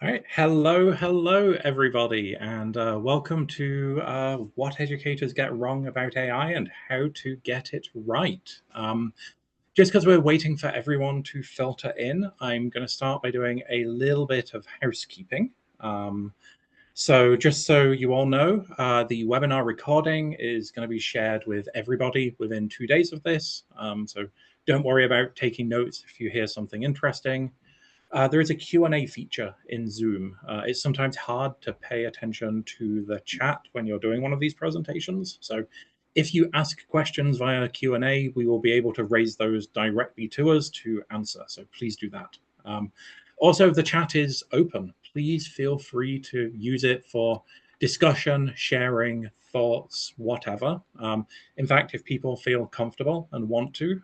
All right, hello, everybody, and welcome to What Educators Get Wrong About AI and How to Get It Right. Just because we're waiting for everyone to filter in, I'm going to start by doing a little bit of housekeeping. So just so you all know, the webinar recording is going to be shared with everybody within 2 days of this. So don't worry about taking notes if you hear something interesting. There is a Q&A feature in Zoom. It's sometimes hard to pay attention to the chat when you're doing one of these presentations. So if you ask questions via Q&A, we will be able to raise those directly to us to answer. So please do that. Also, the chat is open. Please feel free to use it for discussion, sharing, thoughts, whatever. In fact, if people feel comfortable and want to,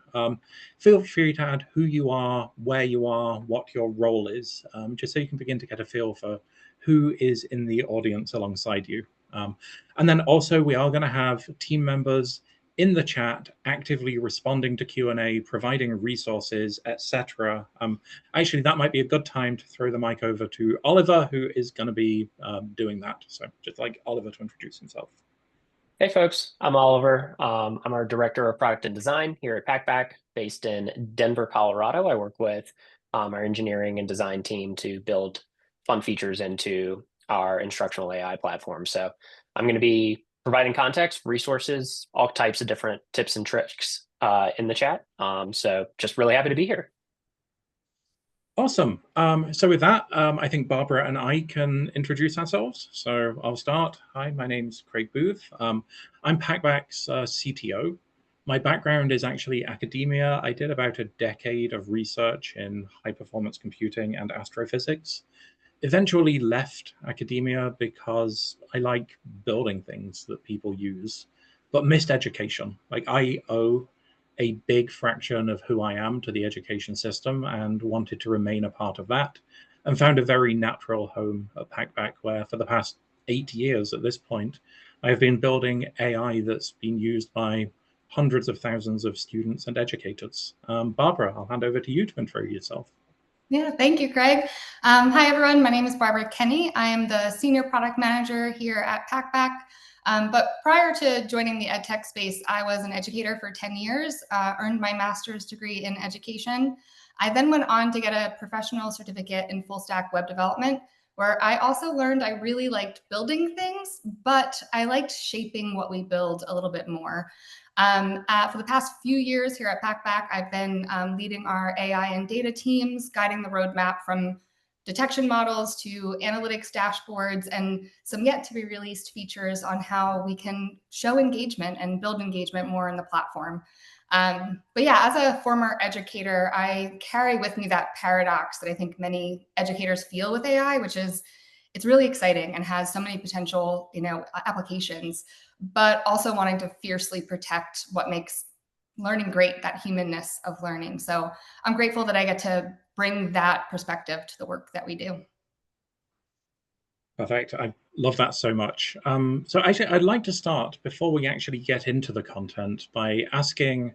feel free to add who you are, where you are, what your role is, just so you can begin to get a feel for who is in the audience alongside you. And then also we are going to have team members in the chat actively responding to Q&A, providing resources, etc. Actually, that might be a good time to throw the mic over to Oliver, who is going to be doing that. So just like Oliver to introduce himself. Hey folks, I'm Oliver. I'm our Director of Product and Design here at Packback, based in Denver, Colorado. I work with our engineering and design team to build fun features into our instructional AI platform. So I'm going to be providing context, resources, all types of different tips and tricks in the chat. So just really happy to be here. Awesome. So with that, I think Barbara and I can introduce ourselves. So I'll start. Hi, my name's Craig Booth. I'm Packback's CTO. My background is actually academia. I did about a decade of research in high-performance computing and astrophysics. Eventually left academia because I like building things that people use, but missed education. Like I owe a big fraction of who I am to the education system and wanted to remain a part of that, and found a very natural home at Packback, where for the past 8 years at this point, I have been building AI that's been used by hundreds of thousands of students and educators. Barbara, I'll hand over to you to intro yourself. Yeah, thank you, Craig. Hi, everyone. My name is Barbara Kenny. I am the Senior Product Manager here at Packback. But prior to joining the EdTech space, I was an educator for 10 years, earned my master's degree in education. I then went on to get a professional certificate in full stack web development, where I also learned I really liked building things, but I liked shaping what we build a little bit more. For the past few years here at Packback, I've been leading our AI and data teams, guiding the roadmap from detection models to analytics dashboards and some yet to be released features on how we can show engagement and build engagement more in the platform. But yeah, as a former educator, I carry with me that paradox that I think many educators feel with AI, which is it's really exciting and has so many potential, applications, but also wanting to fiercely protect what makes learning great, that humanness of learning. So I'm grateful that I get to bring that perspective to the work that we do. Perfect. I love that so much. So actually, I'd like to start before we actually get into the content by asking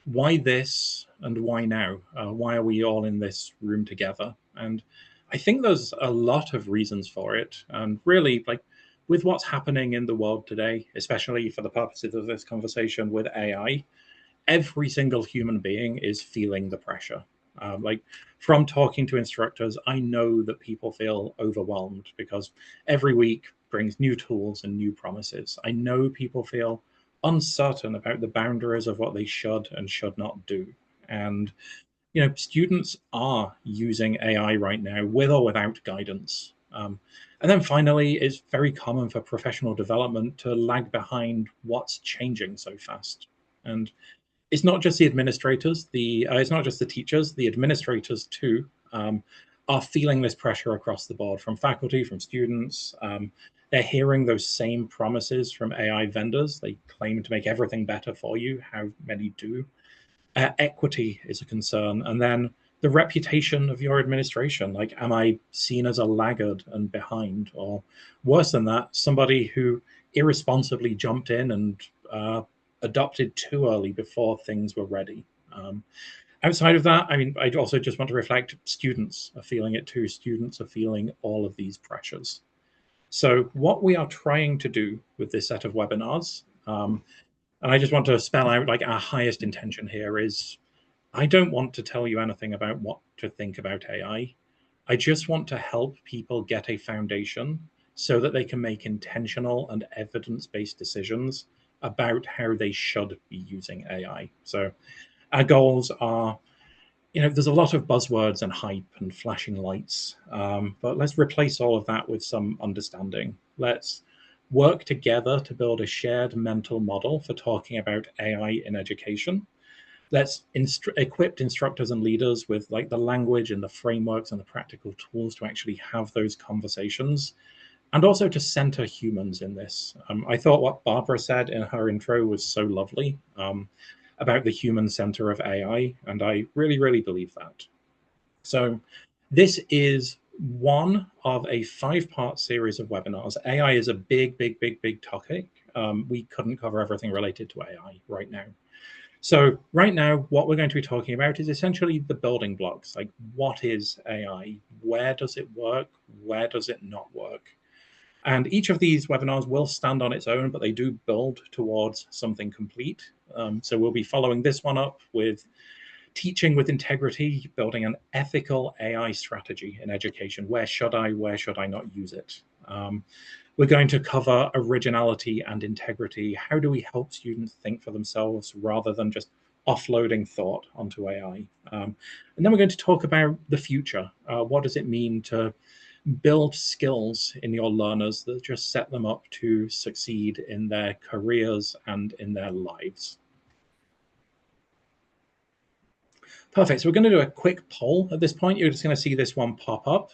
why this and why now? Why are we all in this room together? And I think there's a lot of reasons for it. And really, like with what's happening in the world today, especially for the purposes of this conversation with AI, every single human being is feeling the pressure. Like from talking to instructors, I know that people feel overwhelmed because every week brings new tools and new promises. I know people feel uncertain about the boundaries of what they should and should not do. And students are using AI right now with or without guidance. And then finally, it's very common for professional development to lag behind what's changing so fast. And it's not just the administrators, it's not just the teachers, the administrators too are feeling this pressure across the board from faculty, from students. They're hearing those same promises from AI vendors. They claim to make everything better for you. How many do? Equity is a concern. And then the reputation of your administration. Like, am I seen as a laggard and behind? Or worse than that, somebody who irresponsibly jumped in and adopted too early before things were ready. Outside of that, I mean, I also just want to reflect students are feeling it too. Students are feeling all of these pressures. So what we are trying to do with this set of webinars, and I just want to spell out like our highest intention here is, I don't want to tell you anything about what to think about AI. I just want to help people get a foundation so that they can make intentional and evidence-based decisions about how they should be using AI. So our goals are, there's a lot of buzzwords and hype and flashing lights, but let's replace all of that with some understanding. Let's work together to build a shared mental model for talking about AI in education. Let's equip instructors and leaders with like the language and the frameworks and the practical tools to actually have those conversations, and also to center humans in this. I thought what Barbara said in her intro was so lovely, about the human center of AI, and I really, really believe that. So this is one of a 5-part series of webinars. AI is a big, big, big, big topic. We couldn't cover everything related to AI right now. So right now, what we're going to be talking about is essentially the building blocks, like what is AI? Where does it work? Where does it not work? And each of these webinars will stand on its own, but they do build towards something complete. So we'll be following this one up with teaching with integrity, building an ethical AI strategy in education. Where should I not use it? We're going to cover originality and integrity. How do we help students think for themselves rather than just offloading thought onto AI? And then we're going to talk about the future. What does it mean to build skills in your learners that just set them up to succeed in their careers and in their lives? Perfect. So we're going to do a quick poll at this point. You're just going to see this one pop up.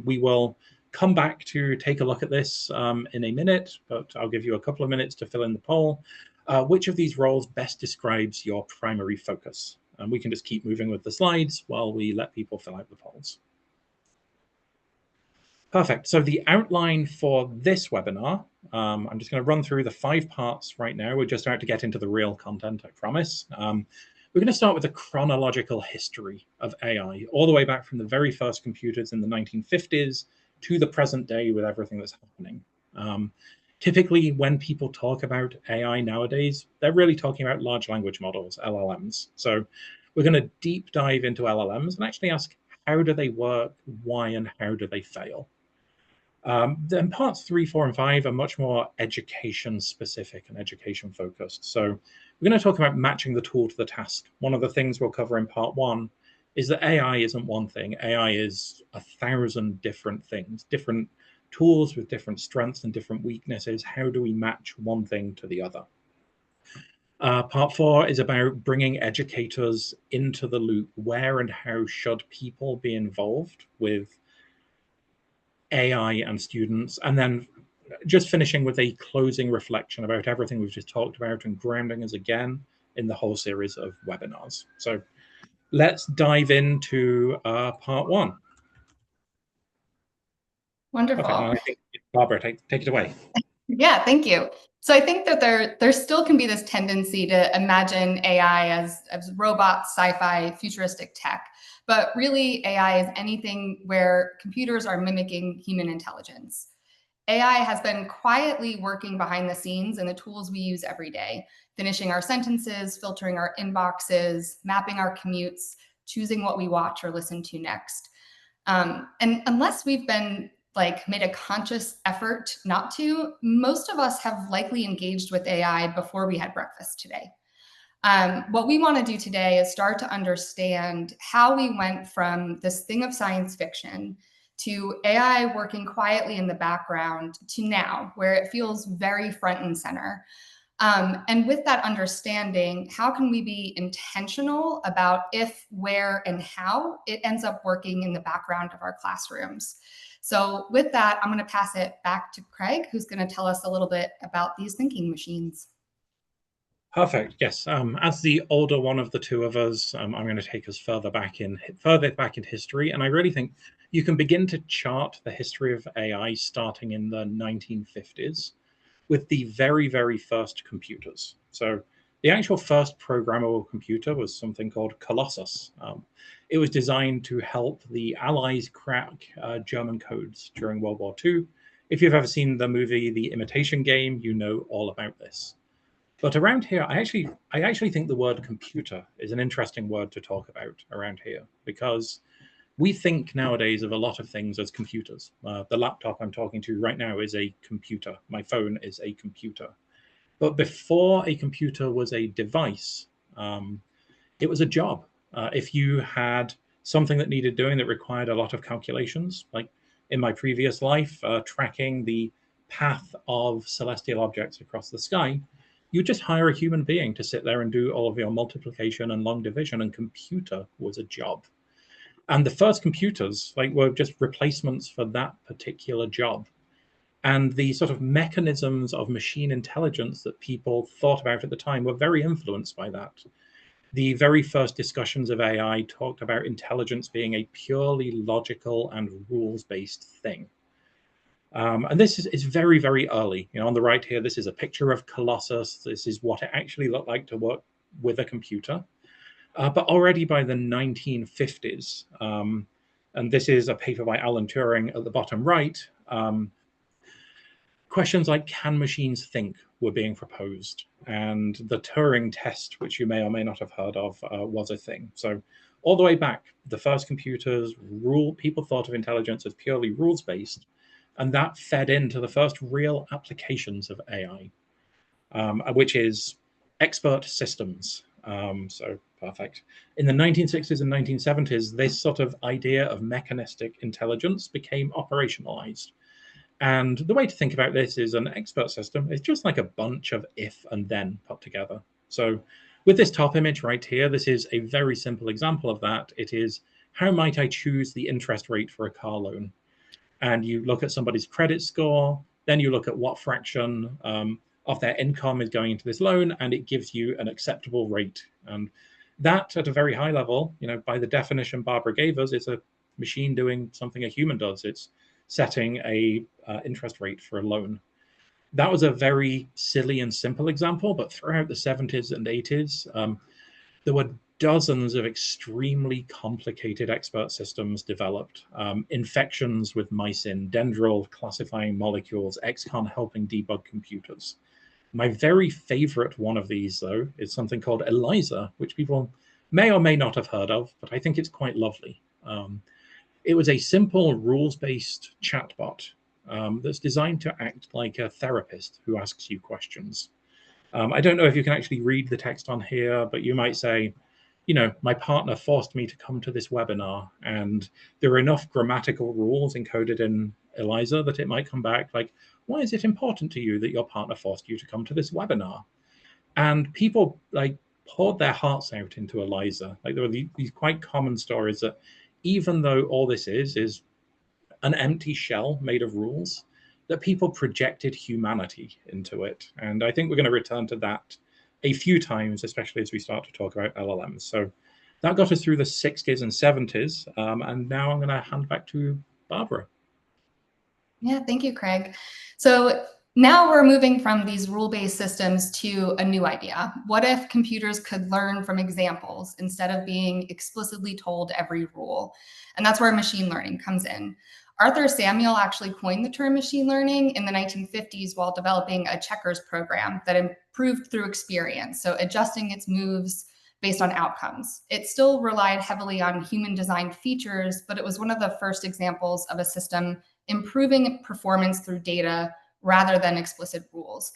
We will come back to take a look at this in a minute, but I'll give you a couple of minutes to fill in the poll. Which of these roles best describes your primary focus? And we can just keep moving with the slides while we let people fill out the polls. Perfect. So the outline for this webinar, I'm just going to run through the 5 parts right now. We're just about to get into the real content, I promise. We're going to start with a chronological history of AI, all the way back from the very first computers in the 1950s to the present day with everything that's happening. Typically, when people talk about AI nowadays, they're really talking about large language models, LLMs. So we're going to deep dive into LLMs and actually ask, how do they work, why, and how do they fail? Then parts 3, 4, and 5 are much more education specific and education focused. So we're going to talk about matching the tool to the task. One of the things we'll cover in part 1 is that AI isn't one thing. AI is 1,000 different things, different tools with different strengths and different weaknesses. How do we match one thing to the other? Part 4 is about bringing educators into the loop. Where and how should people be involved with AI and students? And then just finishing with a closing reflection about everything we've just talked about and grounding us again in the whole series of webinars. So let's dive into part 1. Wonderful. Okay, I think Barbara, take it away. Yeah, thank you. So I think that there still can be this tendency to imagine AI as robots, sci-fi, futuristic tech. But really, AI is anything where computers are mimicking human intelligence. AI has been quietly working behind the scenes in the tools we use every day, finishing our sentences, filtering our inboxes, mapping our commutes, choosing what we watch or listen to next. And unless we've been made a conscious effort not to, most of us have likely engaged with AI before we had breakfast today. What we want to do today is start to understand how we went from this thing of science fiction to AI working quietly in the background to now, where it feels very front and center. And with that understanding, how can we be intentional about if, where, and how it ends up working in the background of our classrooms? So with that, I'm going to pass it back to Craig, who's going to tell us a little bit about these thinking machines. Perfect. Yes. As the older one of the two of us, I'm going to take us further back in history, and I really think you can begin to chart the history of AI starting in the 1950s with the very, very first computers. So The actual first programmable computer was something called Colossus. It was designed to help the Allies crack German codes during World War II. If you've ever seen the movie The Imitation Game, you know all about this. But around here, I actually think the word computer is an interesting word to talk about around here, because we think nowadays of a lot of things as computers. The laptop I'm talking to right now is a computer. My phone is a computer. But before a computer was a device, it was a job. If you had something that needed doing that required a lot of calculations, like in my previous life, tracking the path of celestial objects across the sky, you just hire a human being to sit there and do all of your multiplication and long division, and computer was a job. And the first computers were just replacements for that particular job. And the sort of mechanisms of machine intelligence that people thought about at the time were very influenced by that. The very first discussions of AI talked about intelligence being a purely logical and rules-based thing. And this is very, very early. On the right here, this is a picture of Colossus. This is what it actually looked like to work with a computer. But already by the 1950s, and this is a paper by Alan Turing at the bottom right, questions like, can machines think, were being proposed. And the Turing test, which you may or may not have heard of, was a thing. So all the way back, the first computers, people thought of intelligence as purely rules-based, and that fed into the first real applications of AI, which is expert systems. So perfect. In the 1960s and 1970s, this sort of idea of mechanistic intelligence became operationalized. And the way to think about this is an expert system is just like a bunch of if and then put together. So with this top image right here, this is a very simple example of that. It is, how might I choose the interest rate for a car loan? And you look at somebody's credit score, then you look at what fraction of their income is going into this loan, and it gives you an acceptable rate. And that, at a very high level, by the definition Barbara gave us, is a machine doing something a human does. It's setting a interest rate for a loan. That was a very silly and simple example, but throughout the 70s and 80s, there were dozens of extremely complicated expert systems developed. Infections with mycin, Dendril classifying molecules, XCON helping debug computers. My very favorite one of these, though, is something called ELIZA, which people may or may not have heard of, but I think it's quite lovely. It was a simple rules-based chatbot that's designed to act like a therapist who asks you questions. I don't know if you can actually read the text on here, but you might say, my partner forced me to come to this webinar, and there are enough grammatical rules encoded in ELIZA that it might come back like, why is it important to you that your partner forced you to come to this webinar? And people poured their hearts out into ELIZA. There were these quite common stories that even though all this is an empty shell made of rules, that people projected humanity into it. And I think we're going to return to that a few times, especially as we start to talk about LLMs. So that got us through the 60s and 70s. And now I'm going to hand back to Barbara. Yeah, thank you, Craig. So now we're moving from these rule-based systems to a new idea. What if computers could learn from examples instead of being explicitly told every rule? And that's where machine learning comes in. Arthur Samuel actually coined the term machine learning in the 1950s while developing a checkers program that improved through experience, so adjusting its moves based on outcomes. It still relied heavily on human designed features, but it was one of the first examples of a system improving performance through data rather than explicit rules.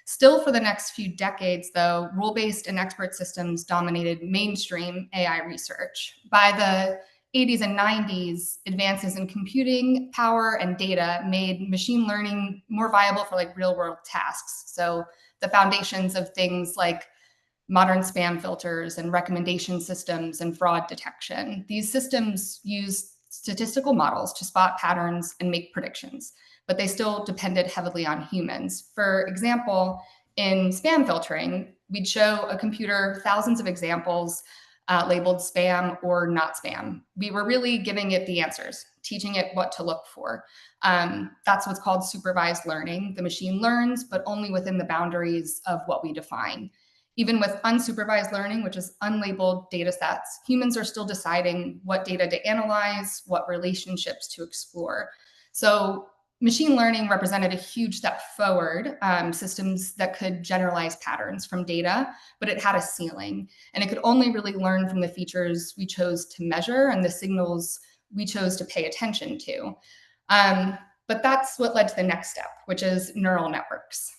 Still, for the next few decades, though, rule-based and expert systems dominated mainstream AI research. By the 80s and 90s, advances in computing power and data made machine learning more viable for real-world tasks. So the foundations of things like modern spam filters and recommendation systems and fraud detection. These systems use statistical models to spot patterns and make predictions, but they still depended heavily on humans. For example, in spam filtering, we'd show a computer thousands of examples labeled spam or not spam. We were really giving it the answers, teaching it what to look for. That's what's called supervised learning. The machine learns, but only within the boundaries of what we define. Even with unsupervised learning, which is unlabeled data sets, humans are still deciding what data to analyze, what relationships to explore. So machine learning represented a huge step forward, systems that could generalize patterns from data, but it had a ceiling. And it could only really learn from the features we chose to measure and the signals we chose to pay attention to. But that's what led to the next step, which is neural networks.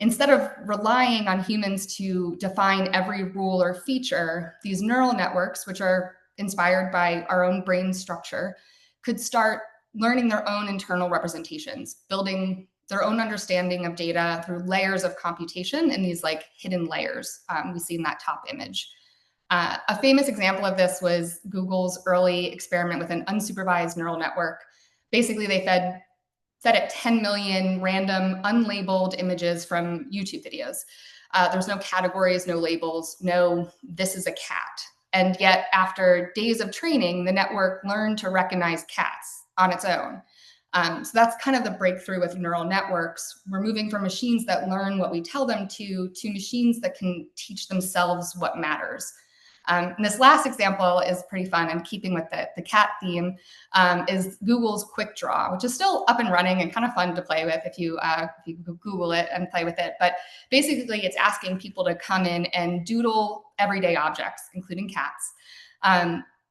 Instead of relying on humans to define every rule or feature, these neural networks, which are inspired by our own brain structure, could start learning their own internal representations, building their own understanding of data through layers of computation in these like hidden layers we see in that top image. A famous example of this was Google's early experiment with an unsupervised neural network. Basically, they fed it 10 million random unlabeled images from YouTube videos. There's no categories, no labels, no, this is a cat. And yet after days of training, the network learned to recognize cats on its own. So that's kind of the breakthrough with neural networks. We're moving from machines that learn what we tell them to machines that can teach themselves what matters. And this last example is pretty fun, and keeping with the cat theme, is Google's Quick Draw, which is still up and running and kind of fun to play with if you Google it and play with it. But basically, it's asking people to come in and doodle everyday objects, including cats.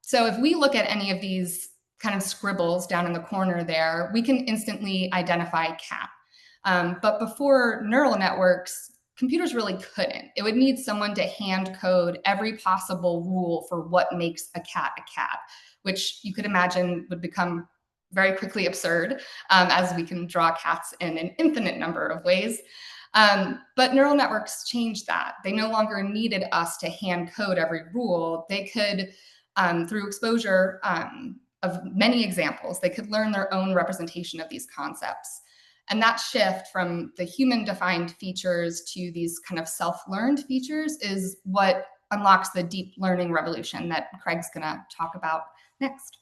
So if we look at any of these kind of scribbles down in the corner there, we can instantly identify cat. But before neural networks, computers really couldn't. It would need someone to hand code every possible rule for what makes a cat, which you could imagine would become very quickly absurd, as we can draw cats in an infinite number of ways. But neural networks changed that. They no longer needed us to hand code every rule. They could, through exposure of many examples, they could learn their own representation of these concepts. And that shift from the human-defined features to these kind of self-learned features is what unlocks the deep learning revolution that Craig's going to talk about next.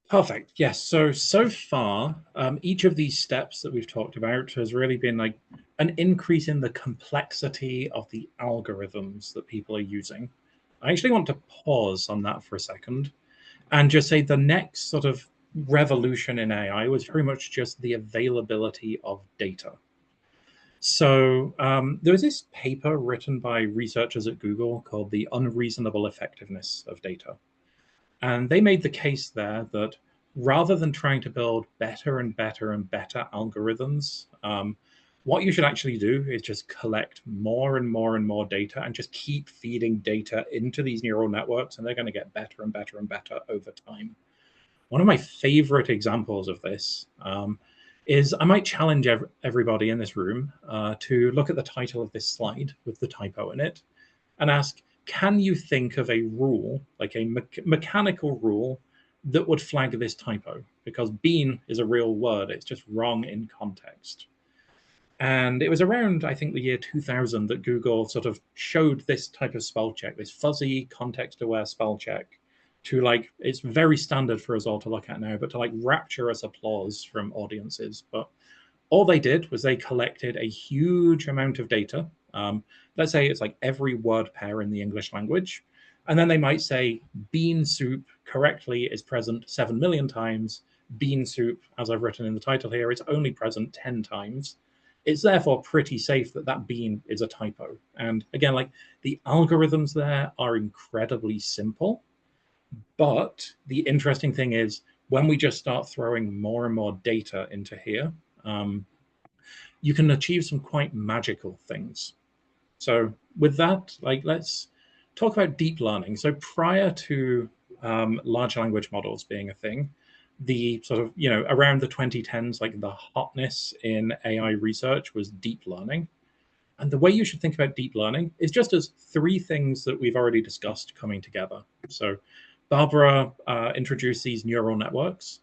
Perfect. Yes. So far, each of these steps that we've talked about has really been like an increase in the complexity of the algorithms that people are using. I actually want to pause on that for a second and just say the next sort of revolution in AI was very much just the availability of data. So there was this paper written by researchers at Google called The Unreasonable Effectiveness of Data. And they made the case there that rather than trying to build better and better and better algorithms, what you should actually do is just collect more and more and more data and just keep feeding data into these neural networks, and they're going to get better and better and better over time. One of my favorite examples of this is I might challenge everybody in this room to look at the title of this slide with the typo in it and ask, can you think of a rule, like a mechanical rule, that would flag this typo? Because bean is a real word, it's just wrong in context. And it was around, I think, the year 2000 that Google sort of showed this type of spell check, this fuzzy context-aware spell check, to like, it's very standard for us all to look at now, but to like rapturous applause from audiences. But all they did was they collected a huge amount of data. Let's say it's like every word pair in the English language. And then they might say bean soup correctly is present 7 million times. Bean soup, as I've written in the title here, is only present 10 times. It's therefore pretty safe that that bean is a typo. And again, like the algorithms there are incredibly simple. But the interesting thing is when we just start throwing more and more data into here, you can achieve some quite magical things. So with that, like, let's talk about deep learning. So prior to large language models being a thing, the sort of, around the 2010s, like the hotness in AI research was deep learning. And the way you should think about deep learning is just as three things that we've already discussed coming together. So Barbara introduced these neural networks.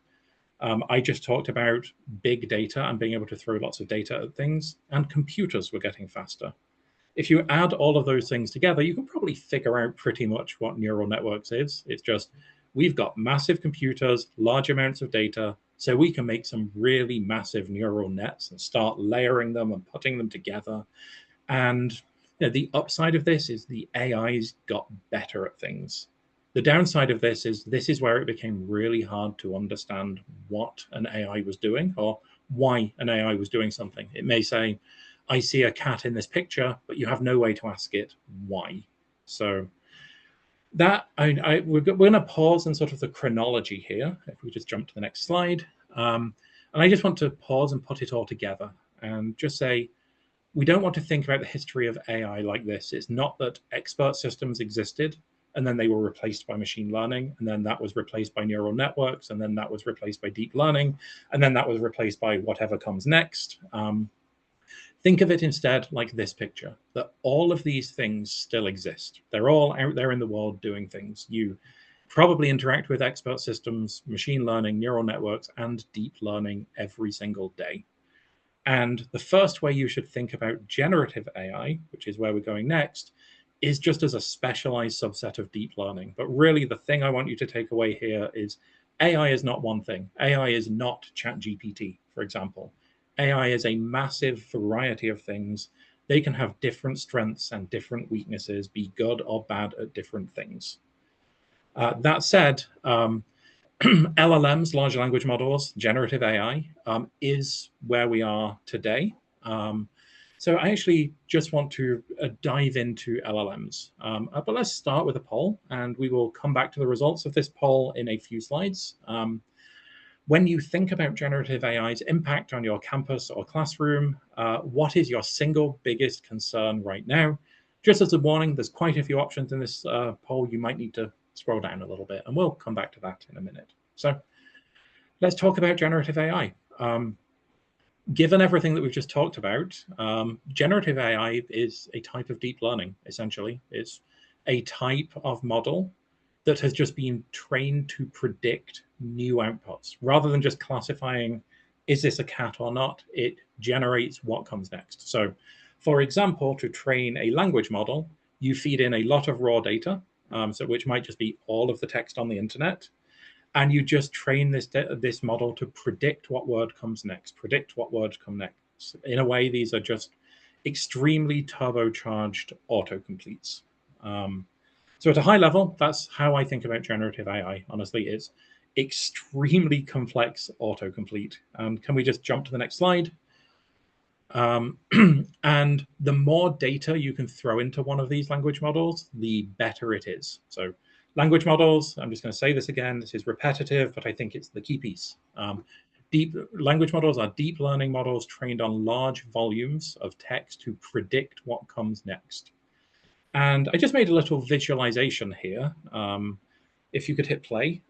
I just talked about big data and being able to throw lots of data at things, and computers were getting faster. If you add all of those things together, you can probably figure out pretty much what neural networks is. It's just, we've got massive computers, large amounts of data, So we can make some really massive neural nets and start layering them and putting them together. And the upside of this is the AI's got better at things. The downside of this is where it became really hard to understand what an AI was doing or why an AI was doing something. It may say, I see a cat in this picture, but you have no way to ask it why. So that we're going to pause in sort of the chronology here. If we just jump to the next slide. And I just want to pause and put it all together and just say, we don't want to think about the history of AI like this. It's not that expert systems existed and then they were replaced by machine learning, and then that was replaced by neural networks, and then that was replaced by deep learning, and then that was replaced by whatever comes next. Think of it instead like this picture, that all of these things still exist. They're all out there in the world doing things. You probably interact with expert systems, machine learning, neural networks, and deep learning every single day. And the first way you should think about generative AI, which is where we're going next, is just as a specialized subset of deep learning. But really, the thing I want you to take away here is AI is not one thing. AI is not ChatGPT, for example. AI is a massive variety of things. They can have different strengths and different weaknesses, be good or bad at different things. That said, LLMs, large language models, generative AI, is where we are today. So I actually just want to dive into LLMs. But let's start with a poll, and we will come back to the results of this poll in a few slides. When you think about generative AI's impact on your campus or classroom, what is your single biggest concern right now? Just as a warning, there's quite a few options in this poll. You might need to scroll down a little bit, and we'll come back to that in a minute. So let's talk about generative AI. Given everything that we've just talked about, generative AI is a type of deep learning, essentially. It's a type of model that has just been trained to predict new outputs. Rather than just classifying, is this a cat or not, it generates what comes next. So, for example, to train a language model, you feed in a lot of raw data, which might just be all of the text on the internet, and you just train this model to predict what word comes next, predict what words come next. In a way, these are just extremely turbocharged autocompletes. So at a high level, that's how I think about generative AI. Honestly, it's extremely complex autocomplete. Can we just jump to the next slide? And the more data you can throw into one of these language models, the better it is. So language models, I'm just going to say this again, this is repetitive, but I think it's the key piece. Deep language models are deep learning models trained on large volumes of text to predict what comes next. And I just made a little visualization here. If you could hit play,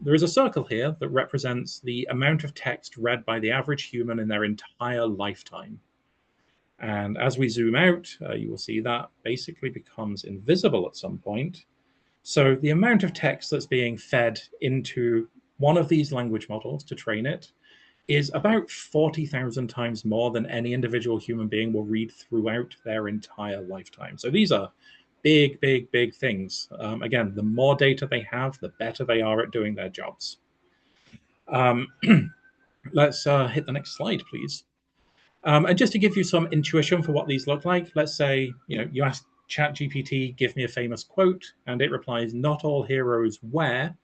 there is a circle here that represents the amount of text read by the average human in their entire lifetime. And as we zoom out, you will see that basically becomes invisible at some point. So the amount of text that's being fed into one of these language models to train it is about 40,000 times more than any individual human being will read throughout their entire lifetime. So these are big, big, big things. Again, the more data they have, the better they are at doing their jobs. Let's hit the next slide, please. And just to give you some intuition for what these look like, let's say you ask ChatGPT, give me a famous quote, and it replies, "Not all heroes wear."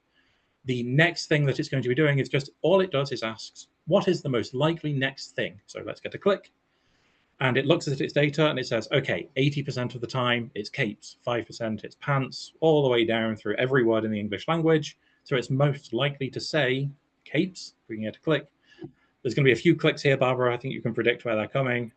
The next thing that it's going to be doing is just all it does is asks, what is the most likely next thing? So let's get a click. And it looks at its data and it says, okay, 80% of the time it's capes, 5% it's pants, all the way down through every word in the English language. So it's most likely to say capes. We can get a click. There's going to be a few clicks here, Barbara. I think you can predict where they're coming.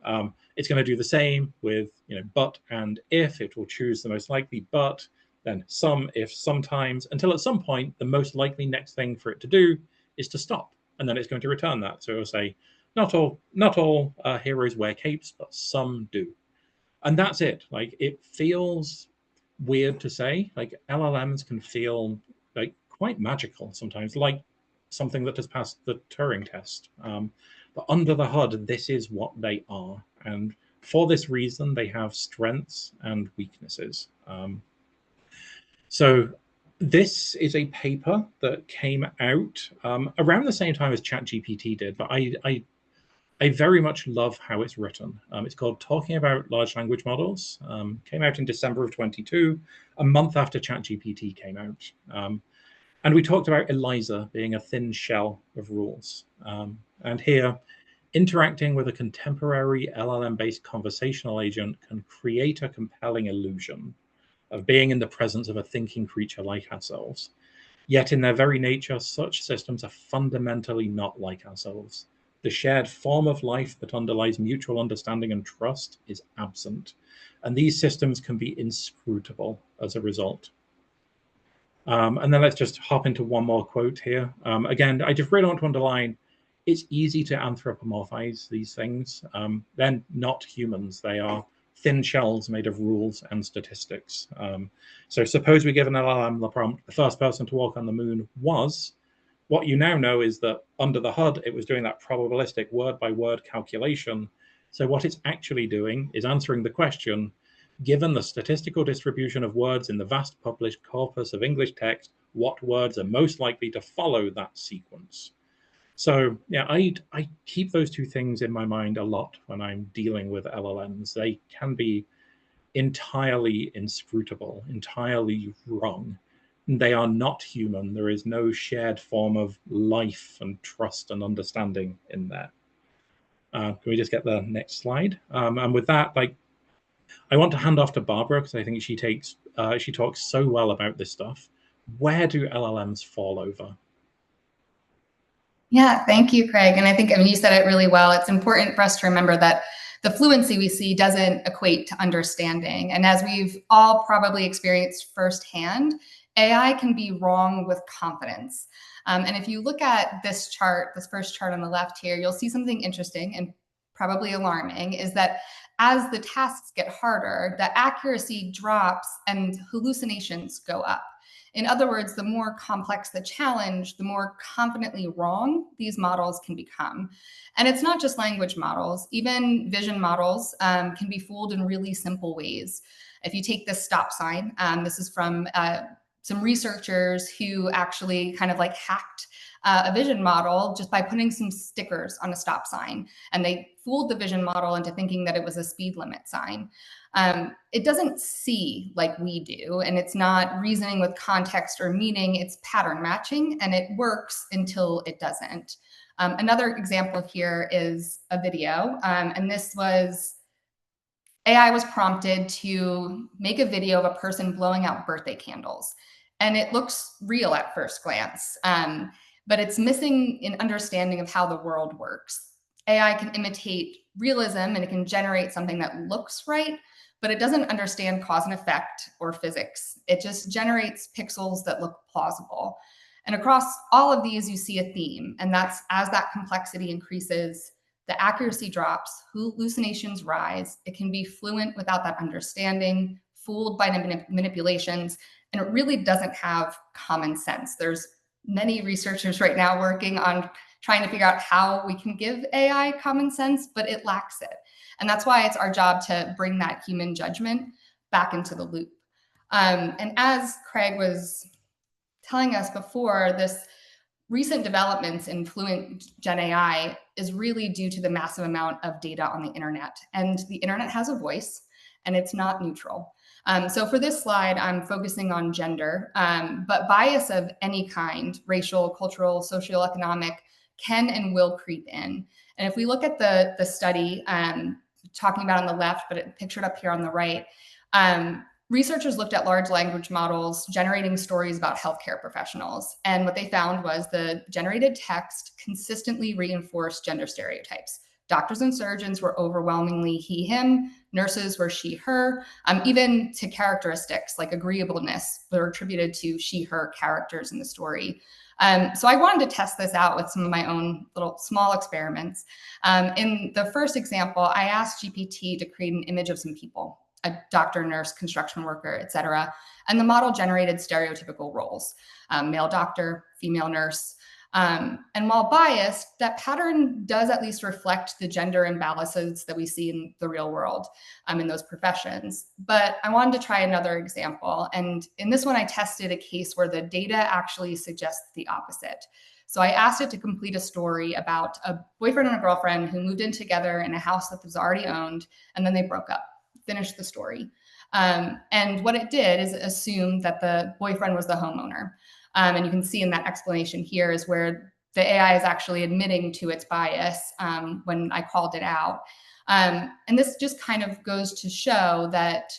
It's going to do the same with but and if. It will choose the most likely but, then some, if, sometimes, until at some point, the most likely next thing for it to do is to stop. And then it's going to return that. So it'll say, not all heroes wear capes, but some do. And that's it. Like, it feels weird to say. Like, LLMs can feel like quite magical sometimes, like something that has passed the Turing test. But under the hood, this is what they are. And for this reason, they have strengths and weaknesses. So This is a paper that came out around the same time as ChatGPT did, but I very much love how it's written. It's called Talking About Large Language Models. Came out in December of 22, a month after ChatGPT came out. And we talked about ELIZA being a thin shell of rules. And here, interacting with a contemporary LLM-based conversational agent can create a compelling illusion of being in the presence of a thinking creature like ourselves. Yet in their very nature, such systems are fundamentally not like ourselves. The shared form of life that underlies mutual understanding and trust is absent, and these systems can be inscrutable as a result. And then let's just hop into one more quote here. Again, I just really want to underline, it's easy to anthropomorphize these things. They're not humans. They are thin shells made of rules and statistics. So suppose we give an LLM the prompt, the first person to walk on the moon was. What you now know is that under the hood, it was doing that probabilistic word-by-word calculation. So what it's actually doing is answering the question, given the statistical distribution of words in the vast published corpus of English text, what words are most likely to follow that sequence? So yeah, I keep those two things in my mind a lot when I'm dealing with LLMs. They can be entirely inscrutable, entirely wrong. They are not human. There is no shared form of life and trust and understanding in there. Can we just get the next slide? And with that, I want to hand off to Barbara because I think she talks so well about this stuff. Where do LLMs fall over? Yeah, thank you, Craig. And I think, you said it really well. It's important for us to remember that the fluency we see doesn't equate to understanding. And as we've all probably experienced firsthand, AI can be wrong with confidence. And if you look at this chart, this first chart on the left here, you'll see something interesting and probably alarming, is that as the tasks get harder, the accuracy drops and hallucinations go up. In other words, the more complex the challenge, the more confidently wrong these models can become. And it's not just language models, even vision models can be fooled in really simple ways. If you take this stop sign, this is from some researchers who actually kind of like hacked a vision model just by putting some stickers on a stop sign. And they fooled the vision model into thinking that it was a speed limit sign. It doesn't see like we do, and it's not reasoning with context or meaning, it's pattern matching, and it works until it doesn't. Another example here is a video, and this was, AI was prompted to make a video of a person blowing out birthday candles. And it looks real at first glance, but it's missing an understanding of how the world works. AI can imitate realism and it can generate something that looks right, but it doesn't understand cause and effect or physics. It just generates pixels that look plausible. And across all of these, you see a theme, and that's as that complexity increases, the accuracy drops, hallucinations rise, it can be fluent without that understanding, fooled by manipulations, and it really doesn't have common sense. There's many researchers right now working on trying to figure out how we can give AI common sense, but it lacks it. And that's why it's our job to bring that human judgment back into the loop. And as Craig was telling us before, this recent developments in fluent Gen AI is really due to the massive amount of data on the internet. And the internet has a voice, and it's not neutral. So for this slide, I'm focusing on gender, but bias of any kind, racial, cultural, socioeconomic, can and will creep in. And if we look at the study, talking about on the left, but it pictured up here on the right, researchers looked at large language models generating stories about healthcare professionals. And what they found was the generated text consistently reinforced gender stereotypes. Doctors and surgeons were overwhelmingly he, him. Nurses were she, her. Even to characteristics like agreeableness were attributed to she, her characters in the story. So I wanted to test this out with some of my own little small experiments. In the first example, I asked GPT to create an image of some people, a doctor, nurse, construction worker, etc. And the model generated stereotypical roles, male doctor, female nurse. And while biased, that pattern does at least reflect the gender imbalances that we see in the real world in those professions. But I wanted to try another example. And in this one, I tested a case where the data actually suggests the opposite. So I asked it to complete a story about a boyfriend and a girlfriend who moved in together in a house that was already owned, and then they broke up. Finish the story. And what it did is assume that the boyfriend was the homeowner. And you can see in that explanation here is where the AI is actually admitting to its bias when I called it out. And this just kind of goes to show that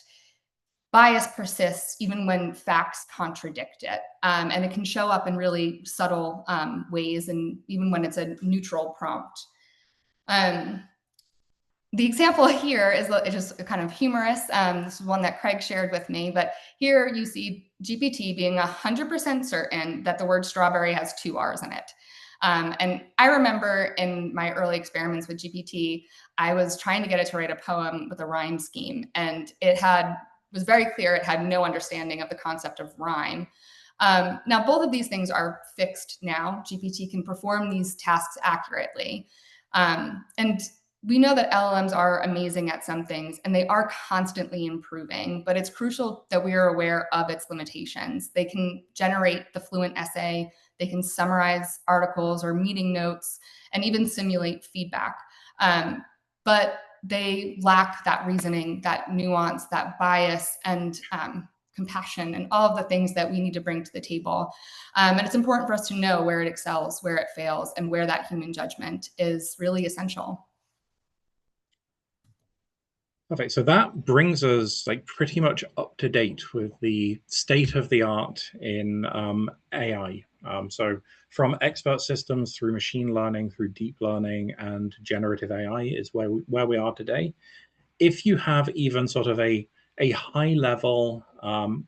bias persists even when facts contradict it. And it can show up in really subtle ways, and even when it's a neutral prompt. The example here is just kind of humorous. This is one that Craig shared with me, but here you see GPT being 100% certain that the word strawberry has 2 R's in it. And I remember in my early experiments with GPT, I was trying to get it to write a poem with a rhyme scheme, and it was very clear it had no understanding of the concept of rhyme. Now, both of these things are fixed now. GPT can perform these tasks accurately. And we know that LLMs are amazing at some things, and they are constantly improving, but it's crucial that we are aware of its limitations. They can generate the fluent essay, they can summarize articles or meeting notes, and even simulate feedback. But they lack that reasoning, that nuance, that bias, and compassion, and all of the things that we need to bring to the table. And it's important for us to know where it excels, where it fails, and where that human judgment is really essential. Perfect. So that brings us like pretty much up to date with the state of the art in AI. So from expert systems through machine learning, through deep learning, and generative AI is where we are today. If you have even sort of a high level and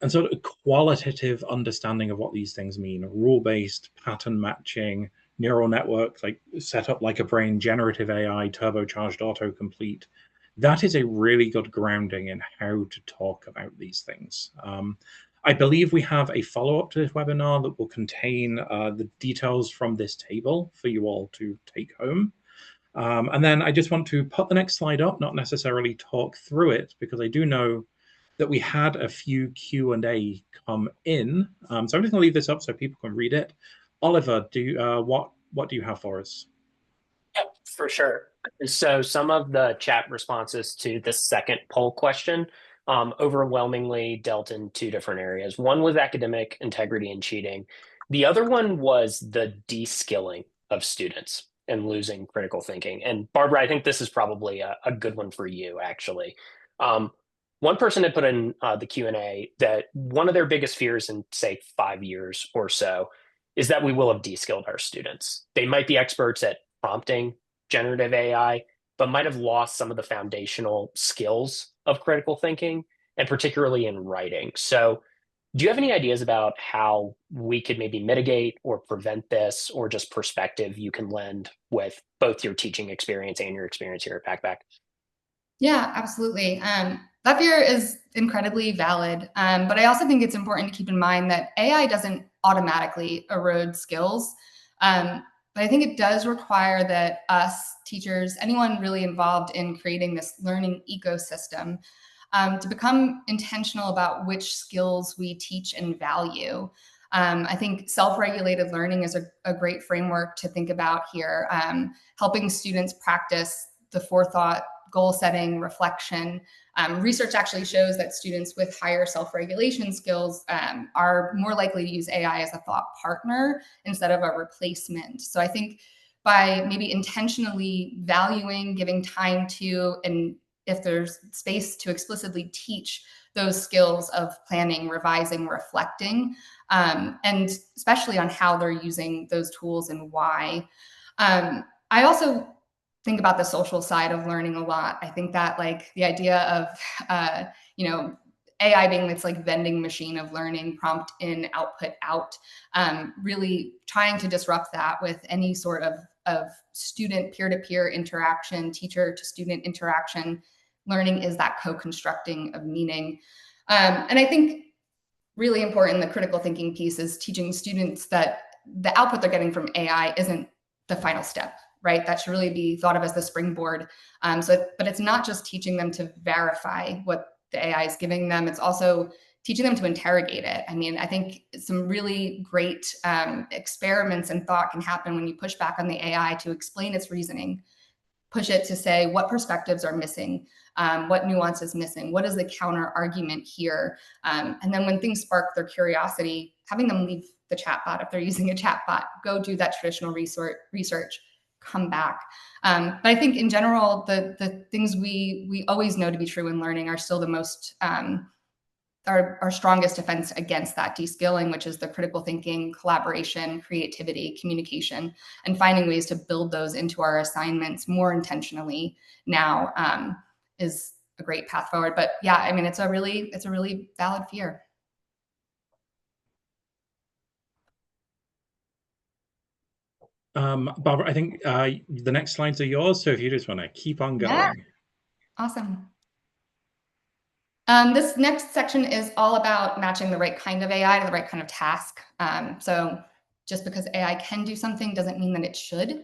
sort of qualitative understanding of what these things mean, rule-based, pattern matching, neural networks, like set up like a brain, generative AI, turbocharged autocomplete, that is a really good grounding in how to talk about these things. I believe we have a follow-up to this webinar that will contain the details from this table for you all to take home. And then I just want to put the next slide up, not necessarily talk through it, because I do know that we had a few Q&A come in. So I'm just going to leave this up so people can read it. Oliver, what do you have for us? Yep, for sure. So some of the chat responses to the second poll question overwhelmingly dealt in 2 different areas. One was academic integrity and cheating. The other one was the de-skilling of students and losing critical thinking. And Barbara, I think this is probably a good one for you, actually. One person had put in the Q&A that one of their biggest fears in, say, 5 years or so is that we will have de-skilled our students. They might be experts at prompting generative AI, but might have lost some of the foundational skills of critical thinking, and particularly in writing. So do you have any ideas about how we could maybe mitigate or prevent this, or just perspective you can lend with both your teaching experience and your experience here at Packback? Yeah, absolutely. That fear is incredibly valid. But I also think it's important to keep in mind that AI doesn't automatically erode skills. But I think it does require that us teachers, anyone really involved in creating this learning ecosystem, to become intentional about which skills we teach and value. I think self-regulated learning is a great framework to think about here, helping students practice the forethought, goal setting, reflection. Research actually shows that students with higher self-regulation skills are more likely to use AI as a thought partner instead of a replacement. So I think by maybe intentionally valuing, giving time to, and if there's space to explicitly teach those skills of planning, revising, reflecting, and especially on how they're using those tools and why. I also think about the social side of learning a lot. I think that like the idea of, AI being this like vending machine of learning, prompt in, output out, really trying to disrupt that with any sort of student peer-to-peer interaction, teacher to student interaction. Learning is that co-constructing of meaning. And I think really important, the critical thinking piece is teaching students that the output they're getting from AI isn't the final step, right? That should really be thought of as the springboard. But it's not just teaching them to verify what the AI is giving them, it's also teaching them to interrogate it. I mean, I think some really great experiments and thought can happen when you push back on the AI to explain its reasoning, push it to say what perspectives are missing, what nuance is missing, what is the counter argument here, and then when things spark their curiosity, having them leave the chatbot if they're using a chatbot, go do that traditional research, come back. But I think in general, the things we always know to be true in learning are still the most our strongest defense against that de-skilling, which is the critical thinking, collaboration, creativity, communication, and finding ways to build those into our assignments more intentionally now is a great path forward. But yeah, I mean, it's a really valid fear. Barbara, I think the next slides are yours, so if you just want to keep on going. Yeah. Awesome. This next section is all about matching the right kind of AI to the right kind of task. So just because AI can do something doesn't mean that it should.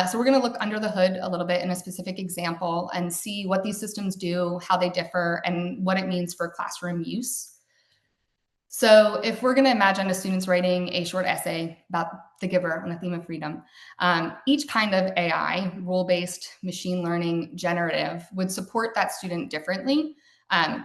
So we're going to look under the hood a little bit in a specific example and see what these systems do, how they differ, and what it means for classroom use. So if we're going to imagine a student's writing a short essay about the giver on the theme of freedom, each kind of AI, rule-based, machine learning, generative, would support that student differently,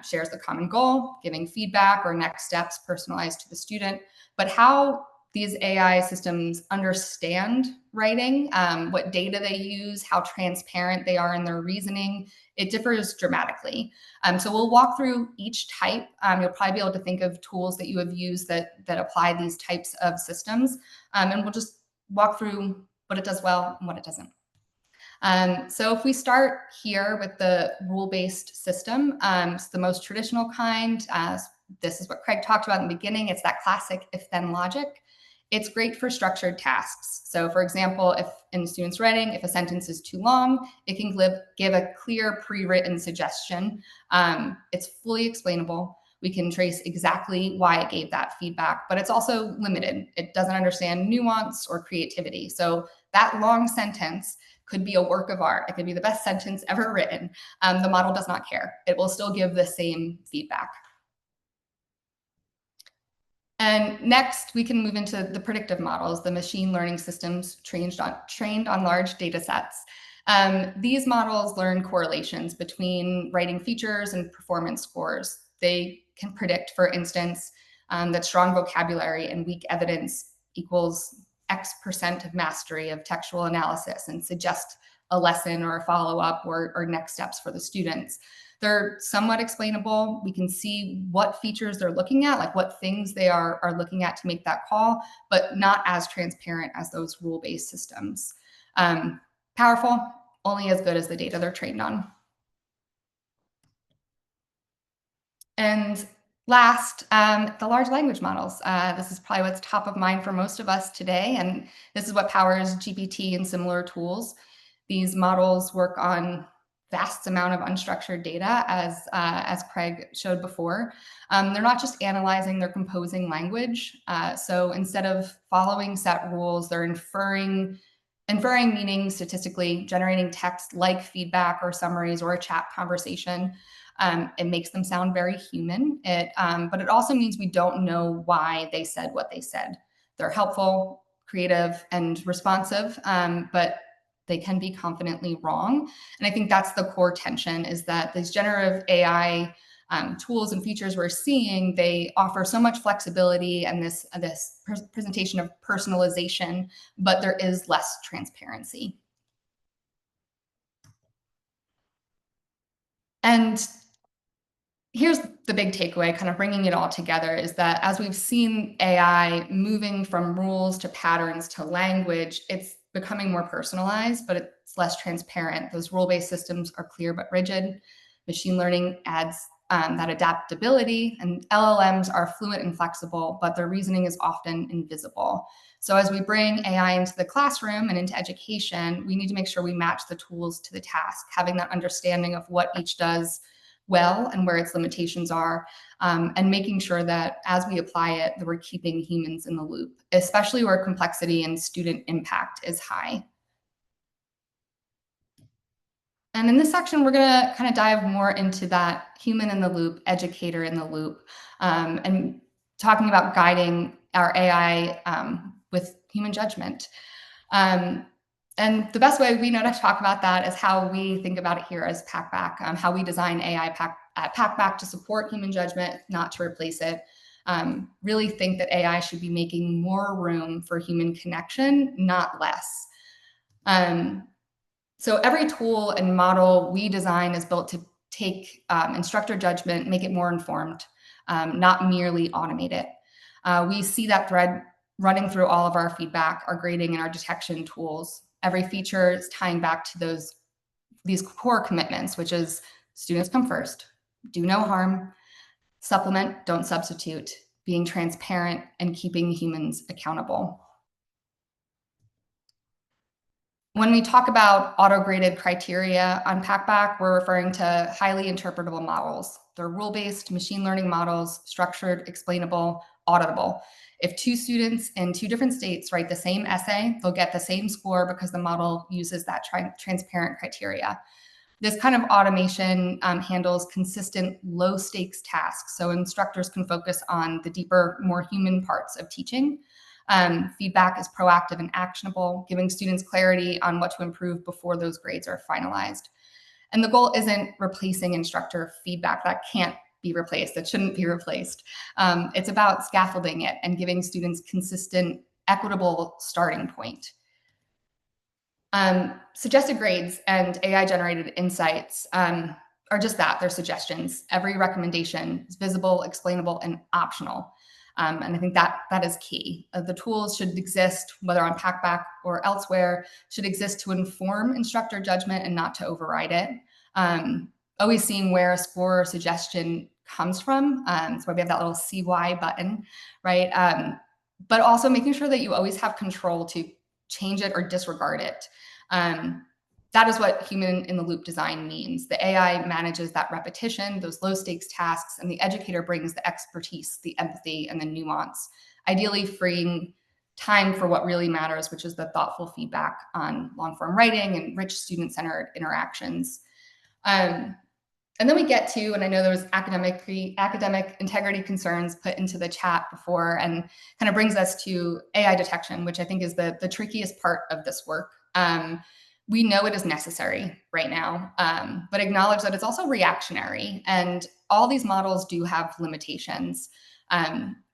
shares the common goal, giving feedback or next steps personalized to the student. But how these AI systems understand writing, what data they use, how transparent they are in their reasoning, it differs dramatically. So we'll walk through each type. You'll probably be able to think of tools that you have used that apply these types of systems. And we'll just walk through what it does well and what it doesn't. So if we start here with the rule-based system, it's the most traditional kind. This is what Craig talked about in the beginning. It's that classic if-then logic. It's great for structured tasks. So for example, if in students' writing, if a sentence is too long, it can give a clear pre-written suggestion. It's fully explainable. We can trace exactly why it gave that feedback, but it's also limited. It doesn't understand nuance or creativity. So that long sentence could be a work of art. It could be the best sentence ever written. The model does not care. It will still give the same feedback. And next, we can move into the predictive models, the machine learning systems trained on large data sets. These models learn correlations between writing features and performance scores. They can predict, for instance, that strong vocabulary and weak evidence equals X% of mastery of textual analysis and suggest a lesson or a follow-up or next steps for the students. They're somewhat explainable. We can see what features they're looking at, like what things they are looking at to make that call, but not as transparent as those rule-based systems. Powerful, only as good as the data they're trained on. And last, the large language models. This is probably what's top of mind for most of us today, and this is what powers GPT and similar tools. These models work on vast amount of unstructured data, as Craig showed before. They're not just analyzing, they're composing language. So instead of following set rules, they're inferring meaning statistically, generating text like feedback or summaries or a chat conversation. It makes them sound very human. But it also means we don't know why they said what they said. They're helpful, creative, and responsive, but they can be confidently wrong. And I think that's the core tension, is that these generative AI tools and features we're seeing, they offer so much flexibility and this presentation of personalization, but there is less transparency. And here's the big takeaway, kind of bringing it all together, is that as we've seen AI moving from rules to patterns to language, it's becoming more personalized, but it's less transparent. Those rule-based systems are clear but rigid. Machine learning adds that adaptability, and LLMs are fluid and flexible, but their reasoning is often invisible. So as we bring AI into the classroom and into education, we need to make sure we match the tools to the task, having that understanding of what each does well and where its limitations are, and making sure that as we apply it, that we're keeping humans in the loop, especially where complexity and student impact is high. And in this section, we're going to kind of dive more into that human in the loop, educator in the loop, and talking about guiding our AI with human judgment. And the best way we know to talk about that is how we think about it here as Packback, how we design AI at Packback to support human judgment, not to replace it. Really think that AI should be making more room for human connection, not less. So every tool and model we design is built to take instructor judgment, make it more informed, not merely automate it. We see that thread running through all of our feedback, our grading, and our detection tools. Every feature is tying back to these core commitments, which is students come first, do no harm, supplement, don't substitute, being transparent, and keeping humans accountable. When we talk about auto-graded criteria on Packback, we're referring to highly interpretable models. They're rule-based, machine learning models, structured, explainable, auditable. If two students in two different states write the same essay, they'll get the same score because the model uses that transparent criteria. This kind of automation handles consistent low-stakes tasks, so instructors can focus on the deeper, more human parts of teaching. Feedback is proactive and actionable, giving students clarity on what to improve before those grades are finalized. And the goal isn't replacing instructor feedback. That can't be replaced. That shouldn't be replaced. It's about scaffolding it and giving students consistent, equitable starting point. Suggested grades and AI-generated insights are just that. They're suggestions. Every recommendation is visible, explainable, and optional. And I think that is key. The tools should exist, whether on Packback or elsewhere, should exist to inform instructor judgment and not to override it. Always seeing where a score or suggestion comes from. That's why we have that little CY button, right? But also making sure that you always have control to change it or disregard it. That is what human in the loop design means. The AI manages that repetition, those low stakes tasks, and the educator brings the expertise, the empathy, and the nuance, ideally freeing time for what really matters, which is the thoughtful feedback on long form writing and rich student-centered interactions. And then we get to, and I know there was academic integrity concerns put into the chat before, and kind of brings us to AI detection, which I think is the trickiest part of this work. We know it is necessary right now, but acknowledge that it's also reactionary, and all these models do have limitations.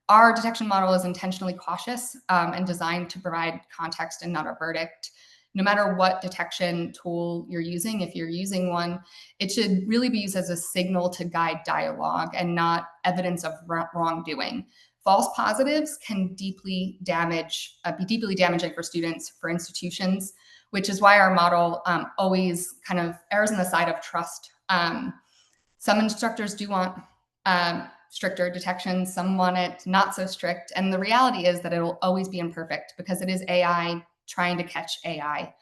Our detection model is intentionally cautious and designed to provide context and not a verdict. No matter what detection tool you're using, if you're using one, it should really be used as a signal to guide dialogue and not evidence of wrongdoing. False positives can be deeply damaging for students, for institutions, which is why our model always kind of errs on the side of trust. Some instructors do want stricter detection, some want it not so strict. And the reality is that it will always be imperfect because it is AI trying to catch AI.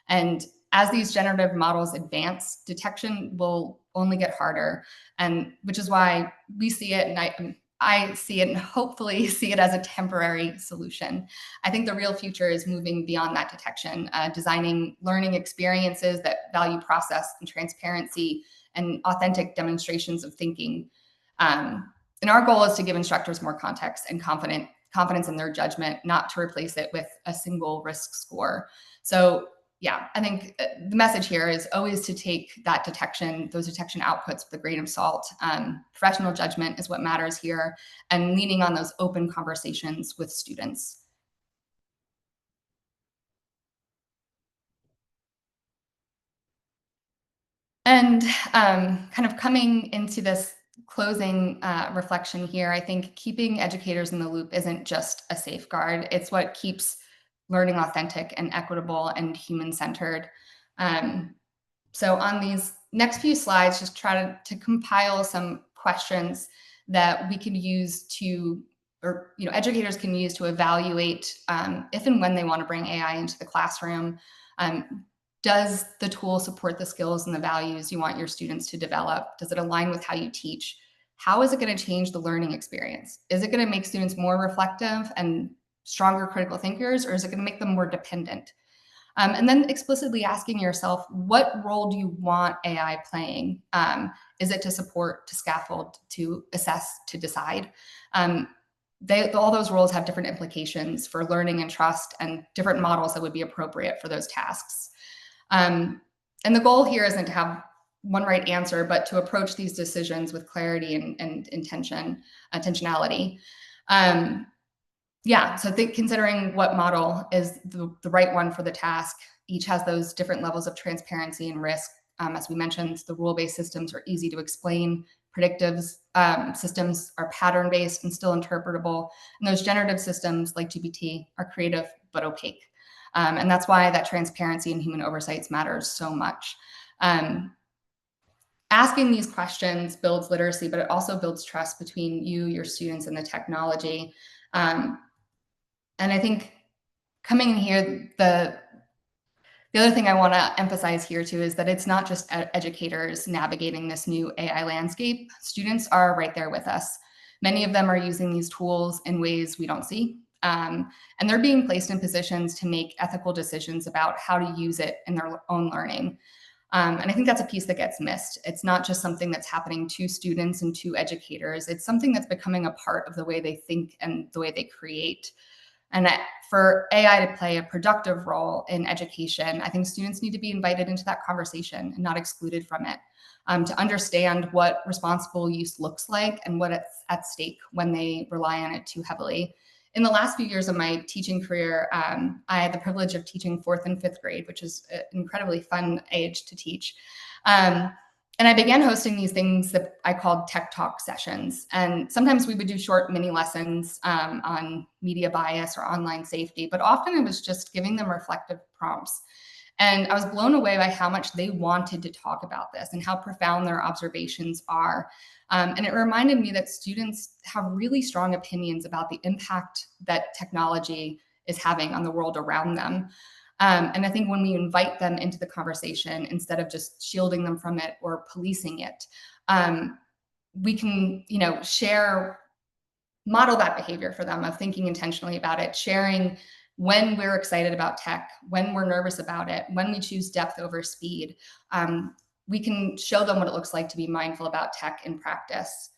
And as these generative models advance, detection will only get harder. And which is why we see it, and I see it and hopefully see it as a temporary solution. I think the real future is moving beyond that detection, designing learning experiences that value process and transparency and authentic demonstrations of thinking. And our goal is to give instructors more context and confidence in their judgment, not to replace it with a single risk score. So yeah, I think the message here is always to take that detection, those detection outputs with a grain of salt. Professional judgment is what matters here, and leaning on those open conversations with students. And kind of coming into this closing reflection here, I think keeping educators in the loop isn't just a safeguard. It's what keeps learning authentic and equitable and human-centered. So on these next few slides, just try to compile some questions that we can use to, or educators can use to evaluate if and when they want to bring AI into the classroom. Does the tool support the skills and the values you want your students to develop? Does it align with how you teach? How is it going to change the learning experience? Is it going to make students more reflective and stronger critical thinkers, or is it going to make them more dependent? And then explicitly asking yourself, what role do you want AI playing? Is it to support, to scaffold, to assess, to decide? All those roles have different implications for learning and trust and different models that would be appropriate for those tasks. And the goal here isn't to have one right answer, but to approach these decisions with clarity and intentionality. Yeah, so I think considering what model is the right one for the task, each has those different levels of transparency and risk. As we mentioned, the rule-based systems are easy to explain. Predictive systems are pattern-based and still interpretable. And those generative systems like GPT are creative but opaque. And that's why that transparency and human oversight matters so much. Asking these questions builds literacy, but it also builds trust between you, your students, and the technology. And I think coming in here, the other thing I want to emphasize here too is that it's not just educators navigating this new AI landscape. Students are right there with us. Many of them are using these tools in ways we don't see. And they're being placed in positions to make ethical decisions about how to use it in their own learning. And I think that's a piece that gets missed. It's not just something that's happening to students and to educators. It's something that's becoming a part of the way they think and the way they create. And for AI to play a productive role in education, I think students need to be invited into that conversation and not excluded from it, to understand what responsible use looks like and what it's at stake when they rely on it too heavily. In the last few years of my teaching career, I had the privilege of teaching 4th and 5th grade, which is an incredibly fun age to teach. And I began hosting these things that I called tech talk sessions. And sometimes we would do short mini lessons on media bias or online safety, but often it was just giving them reflective prompts. And I was blown away by how much they wanted to talk about this and how profound their observations are. And it reminded me that students have really strong opinions about the impact that technology is having on the world around them. And I think when we invite them into the conversation, instead of just shielding them from it or policing it, we can, model that behavior for them of thinking intentionally about it, sharing when we're excited about tech, when we're nervous about it, when we choose depth over speed. We can show them what it looks like to be mindful about tech in practice.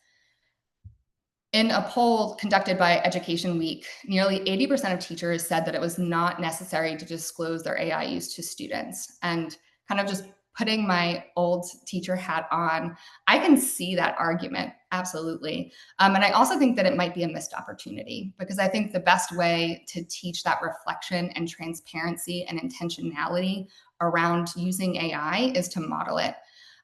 In a poll conducted by Education Week, nearly 80% of teachers said that it was not necessary to disclose their AI use to students. And kind of just putting my old teacher hat on, I can see that argument, absolutely. And I also think that it might be a missed opportunity, because I think the best way to teach that reflection and transparency and intentionality around using AI is to model it.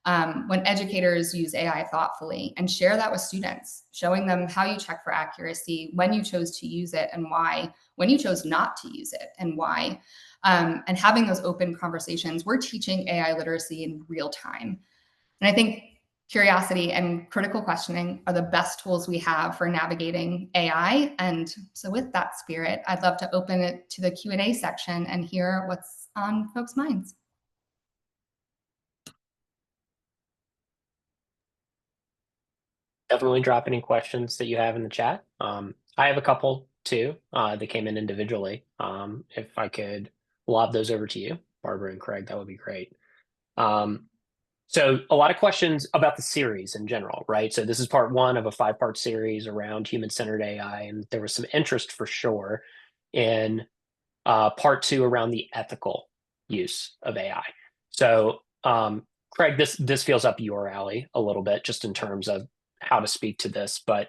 When educators use AI thoughtfully and share that with students, showing them how you check for accuracy, when you chose to use it and why, when you chose not to use it and why, and having those open conversations, we're teaching AI literacy in real time. And I think curiosity and critical questioning are the best tools we have for navigating AI. And so with that spirit, I'd love to open it to the Q&A section and hear what's on folks' minds. Definitely drop any questions that you have in the chat. I have a couple too that came in individually. If I could lob those over to you, Barbara and Craig, that would be great. So a lot of questions about the series in general, right? So this is part 1 of a 5-part series around human-centered AI, and there was some interest for sure in part 2 around the ethical use of AI. So Craig, this feels up your alley a little bit, just in terms of how to speak to this, but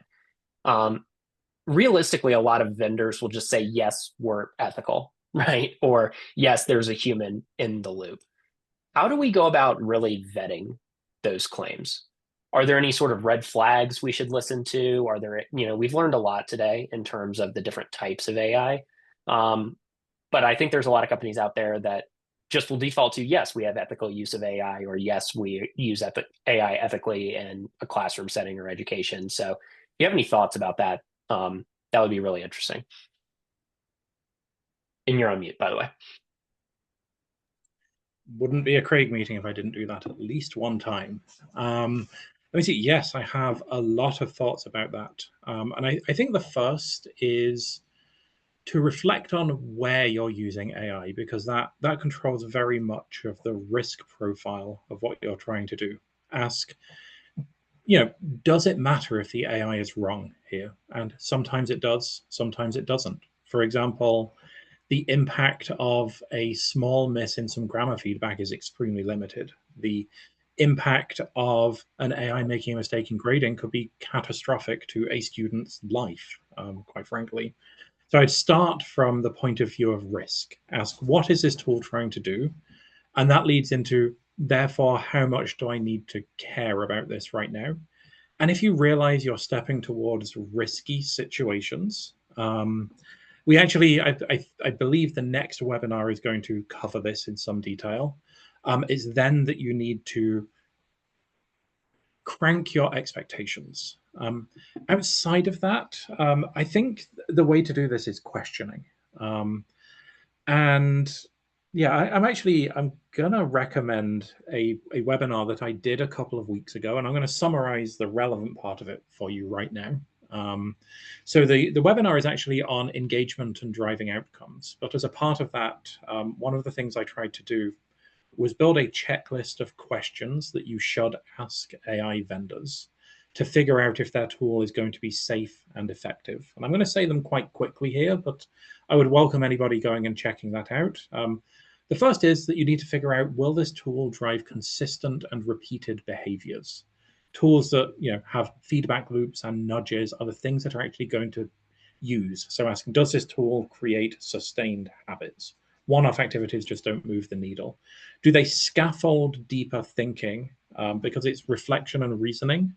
realistically, a lot of vendors will just say, yes, we're ethical, right? Or yes, there's a human in the loop. How do we go about really vetting those claims? Are there any sort of red flags we should listen to? Are there, we've learned a lot today in terms of the different types of AI. But I think there's a lot of companies out there that just will default to, yes, we have ethical use of AI, or yes, we use AI ethically in a classroom setting or education. So if you have any thoughts about that, that would be really interesting. And you're on mute, by the way. wouldn't be a Craig meeting if I didn't do that at least one time. Let me see. Yes, I have a lot of thoughts about that. And I think the first is to reflect on where you're using AI, because that controls very much of the risk profile of what you're trying to do. Ask, does it matter if the AI is wrong here? And sometimes it does, sometimes it doesn't. For example, the impact of a small miss in some grammar feedback is extremely limited. The impact of an AI making a mistake in grading could be catastrophic to a student's life, quite frankly. So I'd start from the point of view of risk. Ask, what is this tool trying to do? And that leads into, therefore, how much do I need to care about this right now? And if you realize you're stepping towards risky situations, we actually, I believe the next webinar is going to cover this in some detail. It's then that you need to crank your expectations. Outside of that, I think the way to do this is questioning. And yeah, I'm gonna recommend a webinar that I did a couple of weeks ago, and I'm going to summarize the relevant part of it for you right now. So the webinar is actually on engagement and driving outcomes. But as a part of that, one of the things I tried to do was build a checklist of questions that you should ask AI vendors to figure out if their tool is going to be safe and effective. And I'm going to say them quite quickly here, but I would welcome anybody going and checking that out. The first is that you need to figure out, will this tool drive consistent and repeated behaviors? Tools that have feedback loops and nudges are the things that are actually going to use. So asking, does this tool create sustained habits? One-off activities just don't move the needle. Do they scaffold deeper thinking? Because it's reflection and reasoning,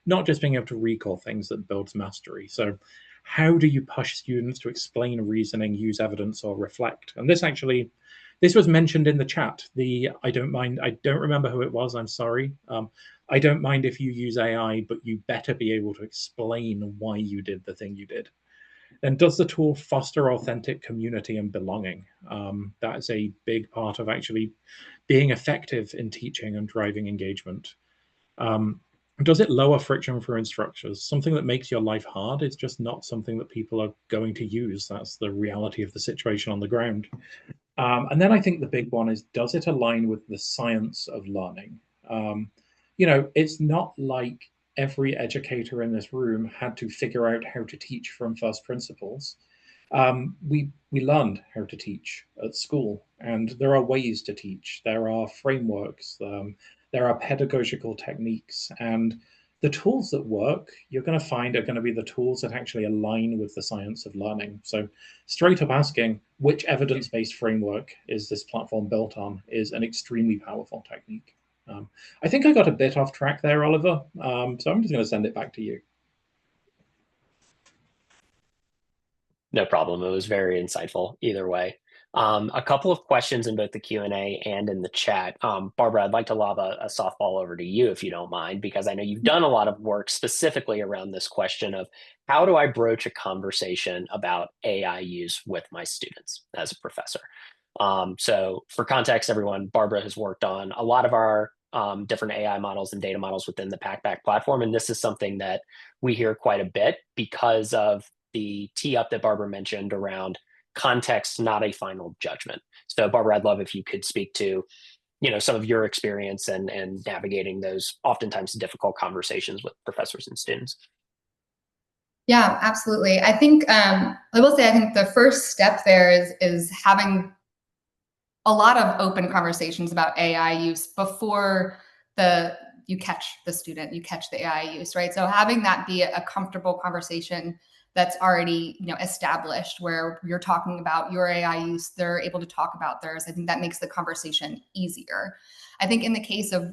not just being able to recall things that builds mastery. So how do you push students to explain reasoning, use evidence, or reflect? And this was mentioned in the chat. I don't mind, I don't remember who it was, I'm sorry. I don't mind if you use AI, but you better be able to explain why you did the thing you did. And does the tool foster authentic community and belonging? That's a big part of actually being effective in teaching and driving engagement. Does it lower friction for instructors? Something that makes your life hard is just not something that people are going to use. That's the reality of the situation on the ground. And then I think the big one is, does it align with the science of learning? It's not like every educator in this room had to figure out how to teach from first principles. We learned how to teach at school, and there are ways to teach. There are frameworks. There are pedagogical techniques, and the tools that work, you're going to find are going to be the tools that actually align with the science of learning. So straight up asking, which evidence-based framework is this platform built on, is an extremely powerful technique. I think I got a bit off track there, Oliver. So I'm just going to send it back to you. No problem. It was very insightful either way. A couple of questions in both the Q&A and in the chat. Barbara, I'd like to lob a softball over to you if you don't mind, because I know you've done a lot of work specifically around this question of how do I broach a conversation about AI use with my students as a professor. So for context, everyone, Barbara has worked on a lot of our different AI models and data models within the Packback platform. And this is something that we hear quite a bit because of the tee up that Barbara mentioned around context, not a final judgment. So Barbara, I'd love if you could speak to, some of your experience and navigating those oftentimes difficult conversations with professors and students. Yeah, absolutely. I think I will say I think the first step there is having a lot of open conversations about AI use before you catch the student, you catch the AI use, right? So having that be a comfortable conversation that's already established, where you're talking about your AI use, they're able to talk about theirs. I think that makes the conversation easier. I think in the case of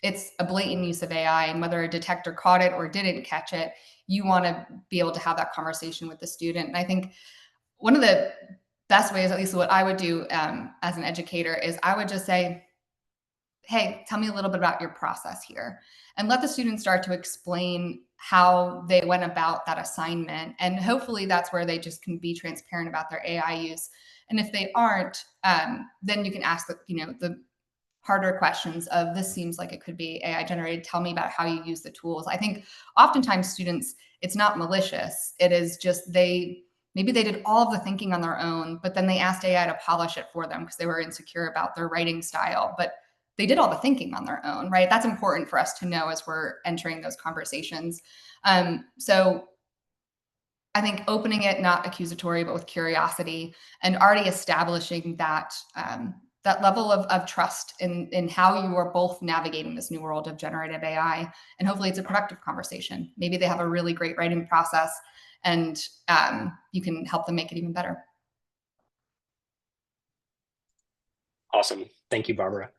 it's a blatant use of AI, and whether a detector caught it or didn't catch it, you want to be able to have that conversation with the student. And I think one of the best ways, at least what I would do as an educator, is I would just say, hey, tell me a little bit about your process here, and let the students start to explain how they went about that assignment. And hopefully that's where they just can be transparent about their AI use. And if they aren't, then you can ask the harder questions of, this seems like it could be AI generated. Tell me about how you use the tools. I think oftentimes students, it's not malicious. It is just maybe they did all of the thinking on their own, but then they asked AI to polish it for them because they were insecure about their writing style. But they did all the thinking on their own, right? That's important for us to know as we're entering those conversations. So I think opening it, not accusatory, but with curiosity, and already establishing that that level of trust in how you are both navigating this new world of generative AI. And hopefully it's a productive conversation. Maybe they have a really great writing process, and you can help them make it even better. Awesome. Thank you, Barbara.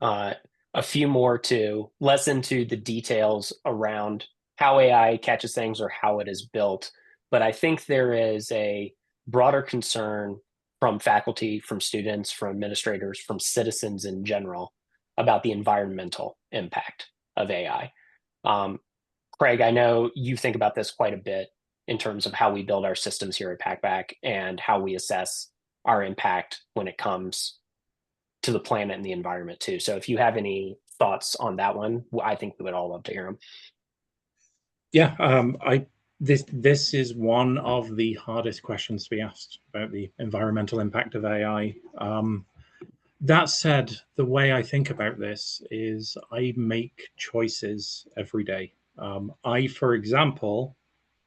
A few more to less into the details around how AI catches things or how it is built. But I think there is a broader concern from faculty, from students, from administrators, from citizens in general about the environmental impact of AI. Craig, I know you think about this quite a bit in terms of how we build our systems here at Packback and how we assess our impact when it comes to the planet and the environment too. So if you have any thoughts on that one, I think we would all love to hear them. Yeah, this is one of the hardest questions to be asked about the environmental impact of AI. That said, the way I think about this is I make choices every day. I, for example,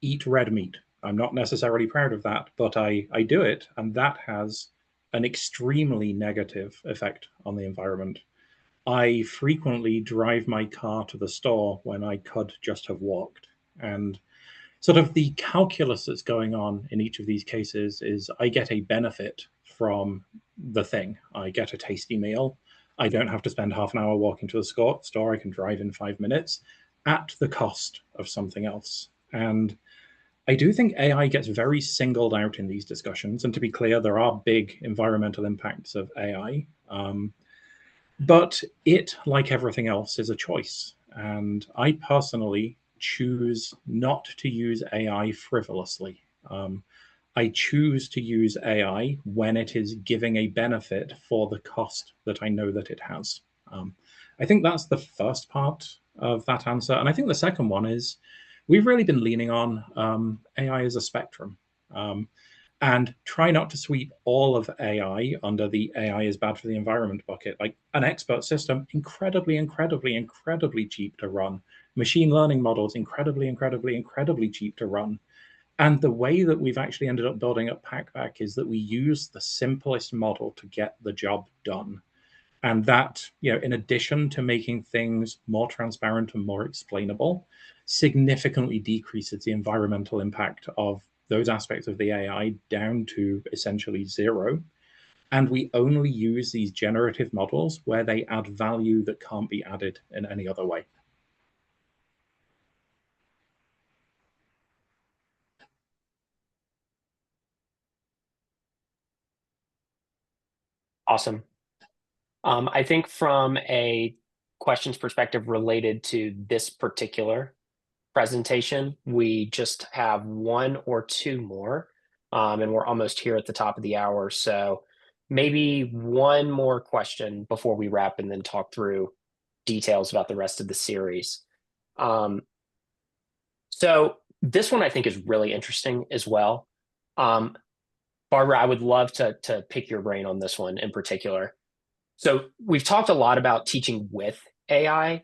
eat red meat. I'm not necessarily proud of that, but I do it, and that has an extremely negative effect on the environment. I frequently drive my car to the store when I could just have walked. And sort of the calculus that's going on in each of these cases is I get a benefit from the thing. I get a tasty meal. I don't have to spend half an hour walking to the store. I can drive in 5 minutes at the cost of something else. And I do think AI gets very singled out in these discussions. And to be clear, there are big environmental impacts of AI. But it, like everything else, is a choice. And I personally choose not to use AI frivolously. I choose to use AI when it is giving a benefit for the cost that I know that it has. I think that's the first part of that answer. And I think the second one is we've really been leaning on AI as a spectrum. And try not to sweep all of AI under the AI is bad for the environment bucket. Like an expert system, incredibly cheap to run. Machine learning models, incredibly cheap to run. And the way that we've actually ended up building up Packback is that we use the simplest model to get the job done. And that, in addition to making things more transparent and more explainable, significantly decreases the environmental impact of those aspects of the AI down to essentially zero. And we only use these generative models where they add value that can't be added in any other way. Awesome. I think from a questions perspective related to this particular presentation, we just have one or two more, and we're almost here at the top of the hour. So maybe one more question before we wrap and then talk through details about the rest of the series. So this one I think is really interesting as well. Barbara, I would love to pick your brain on this one in particular. So we've talked a lot about teaching with AI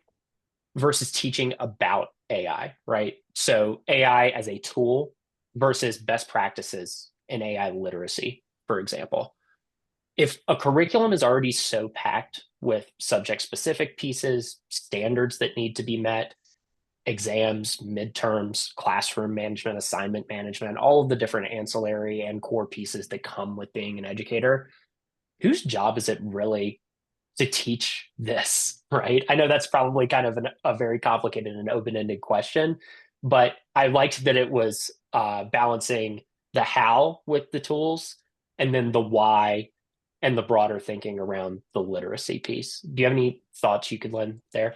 versus teaching about AI, right? So AI as a tool versus best practices in AI literacy, for example. If a curriculum is already so packed with subject-specific pieces, standards that need to be met, exams, midterms, classroom management, assignment management, all of the different ancillary and core pieces that come with being an educator, whose job is it really to teach this, right? I know that's probably kind of a very complicated and open-ended question, but I liked that it was balancing the how with the tools and then the why and the broader thinking around the literacy piece. Do you have any thoughts you could lend there?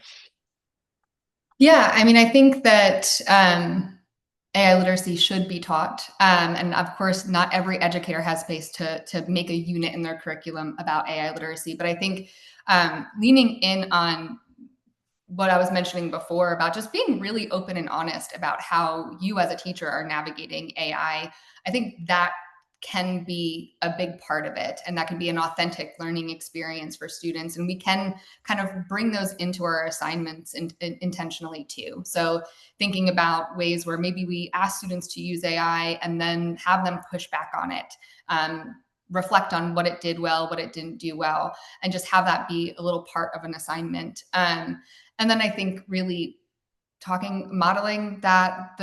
Yeah, I mean, I think that AI literacy should be taught. And of course, not every educator has space to make a unit in their curriculum about AI literacy. But I think leaning in on what I was mentioning before about just being really open and honest about how you as a teacher are navigating AI, I think that can be a big part of it. And that can be an authentic learning experience for students. And we can kind of bring those into our assignments intentionally too. So thinking about ways where maybe we ask students to use AI and then have them push back on it. Reflect on what it did well, what it didn't do well, and just have that be a little part of an assignment. And then I think really modeling that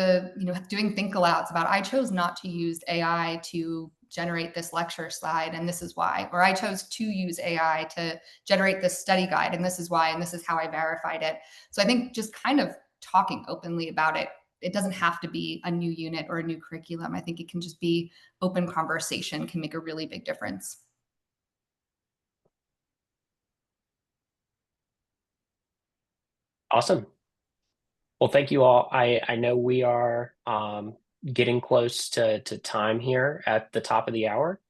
doing think alouds about I chose not to use AI to generate this lecture slide and this is why, or I chose to use AI to generate this study guide and this is why, and this is how I verified it. So I think just kind of talking openly about it. It doesn't have to be a new unit or a new curriculum. I think it can just be open conversation can make a really big difference. Awesome. Well, thank you all. I know we are getting close to time here at the top of the hour.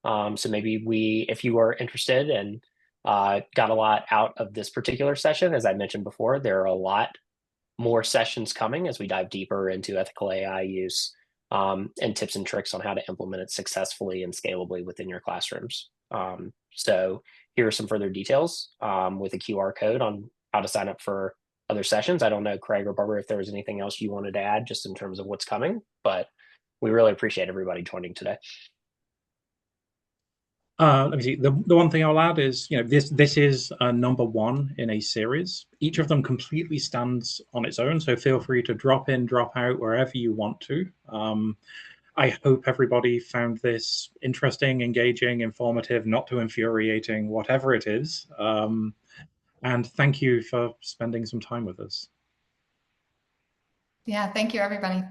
So maybe if you are interested and got a lot out of this particular session, as I mentioned before, there are a lot more sessions coming as we dive deeper into ethical AI use and tips and tricks on how to implement it successfully and scalably within your classrooms. So here are some further details with a QR code on how to sign up for other sessions. I don't know, Craig or Barbara, if there was anything else you wanted to add just in terms of what's coming, but we really appreciate everybody joining today. Let me see. The one thing I'll add is, this is number one in a series. Each of them completely stands on its own, so feel free to drop in, drop out wherever you want to. I hope everybody found this interesting, engaging, informative, not too infuriating, whatever it is. And thank you for spending some time with us. Yeah, thank you, everybody.